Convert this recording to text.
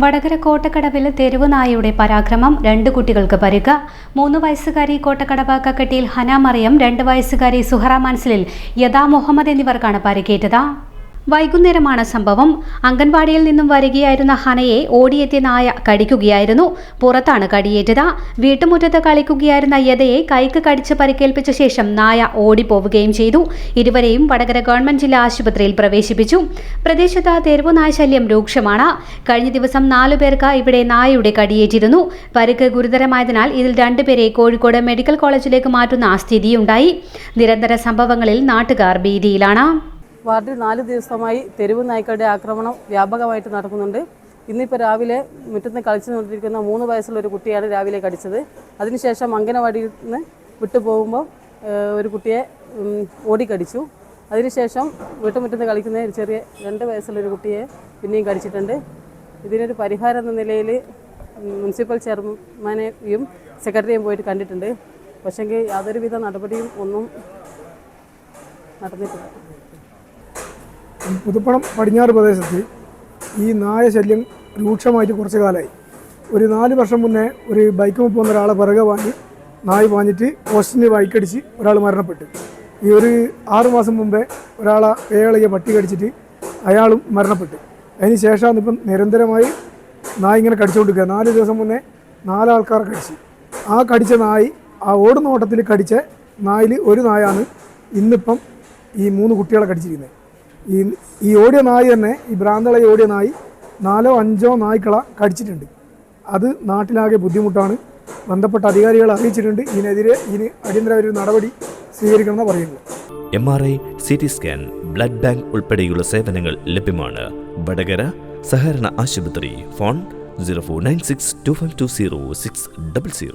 വടകര കോട്ടക്കടവിൽ തെരുവ് നായയുടെ പരാക്രമം 2 കുട്ടികൾക്ക് പരിക്ക്. 3 വയസ്സുകാരി കോട്ടക്കടവ് കക്കട്ടിയിൽ ഹന മറിയം, 2 വയസ്സുകാരി സുഹറ മൻസിലിൽ യദാ മുഹമ്മദ് എന്നിവർക്കാണ് പരിക്കേറ്റത്. വൈകുന്നേരമാണ് സംഭവം. അംഗൻവാടിയിൽ നിന്നും വരികയായിരുന്ന ഹനയെ ഓടിയെത്തിയ നായ കടിക്കുകയായിരുന്നു. പുറത്താണ് കടിയേറ്റത്. വീട്ടുമുറ്റത്ത് കളിക്കുകയായിരുന്ന യദയെ കൈക്ക് കടിച്ച് പരിക്കേൽപ്പിച്ച ശേഷം നായ ഓടിപ്പോവുകയും ചെയ്തു. ഇരുവരെയും വടകര ഗവൺമെന്റ് ജില്ലാ ആശുപത്രിയിൽ പ്രവേശിപ്പിച്ചു. പ്രദേശത്ത് തെരുവു നായ ശല്യം രൂക്ഷമാണ്. കഴിഞ്ഞ ദിവസം 4 പേർക്ക് ഇവിടെ നായയുടെ കടിയേറ്റിരുന്നു. പരിക്ക് ഗുരുതരമായതിനാൽ ഇതിൽ 2 പേരെ കോഴിക്കോട് മെഡിക്കൽ കോളേജിലേക്ക് മാറ്റുന്ന സ്ഥിതിയുണ്ടായി. നിരന്തര സംഭവങ്ങളിൽ നാട്ടുകാർ ഭീതിയിലാണ്. വാർഡിൽ 4 ദിവസമായി തെരുവ് നായ്ക്കളുടെ ആക്രമണം വ്യാപകമായിട്ട് നടക്കുന്നുണ്ട്. ഇന്നിപ്പോൾ രാവിലെ മുറ്റത്ത് കളിച്ചുകൊണ്ടിരിക്കുന്ന 3 വയസ്സുള്ള ഒരു കുട്ടിയാണ് രാവിലെ കടിച്ചത്. അതിനുശേഷം അംഗനവാടിയിൽ നിന്ന് വിട്ടുപോകുമ്പോൾ ഒരു കുട്ടിയെ ഓടിക്കടിച്ചു. അതിനുശേഷം വീട്ടുമുറ്റത്ത് കളിക്കുന്ന ഒരു ചെറിയ 2 വയസ്സുള്ള ഒരു കുട്ടിയെ പിന്നെയും കടിച്ചിട്ടുണ്ട്. ഇതിനൊരു പരിഹാരം എന്ന നിലയിൽ മുനിസിപ്പൽ ചെയർമാനെയും സെക്രട്ടറിയും പോയിട്ട് കണ്ടിട്ടുണ്ട്. പക്ഷേങ്കിൽ യാതൊരുവിധ നടപടിയും ഒന്നും നടന്നിട്ടില്ല. പുതുപ്പണം പടിഞ്ഞാറ് പ്രദേശത്ത് ഈ നായ ശല്യം രൂക്ഷമായിട്ട് കുറച്ച് കാലമായി. ഒരു 4 വർഷം മുന്നേ ഒരു ബൈക്ക് പോകുന്ന ഒരാളെ പിറകെ നായ പാഞ്ഞിട്ട് പോസ്റ്റിന് ബൈക്കടിച്ച് ഒരാൾ മരണപ്പെട്ടു. ഈ ഒരു 6 മാസം മുമ്പേ ഒരാളെ പേളയെ പട്ടി കടിച്ചിട്ട് അയാളും മരണപ്പെട്ടു. അതിന് ശേഷമാണ് ഇപ്പം നിരന്തരമായി നായ ഇങ്ങനെ കടിച്ചുകൊണ്ടിരിക്കുക. 4 ദിവസം മുന്നേ 4 ആൾക്കാരെ കടിച്ചു. ആ കടിച്ച നായി ആ ഓടുന്ന ഓട്ടത്തിൽ കടിച്ച നായിൽ ഒരു നായാണ് ഇന്നിപ്പം ഈ 3 കുട്ടികളെ കടിച്ചിരിക്കുന്നത്. ഈ ഓടിയ നായി തന്നെ, ഈ ഭ്രാന്തളെ ഓടിയ നായി 4 5 നായ്ക്കളെ കടിച്ചിട്ടുണ്ട്. അത് നാട്ടിലാകെ ബുദ്ധിമുട്ടാണ്. ബന്ധപ്പെട്ട അധികാരികളെ അറിയിച്ചിട്ടുണ്ട്. ഇതിനെതിരെ അടിയന്തര ഒരു നടപടി സ്വീകരിക്കണമെന്ന് പറയുന്നത്. MRI, CT scan, blood bank ഉൾപ്പെടെയുള്ള സേവനങ്ങൾ ലഭ്യമാണ്. വടകര സഹകരണ ആശുപത്രി. ഫോൺ 0496 2520 600.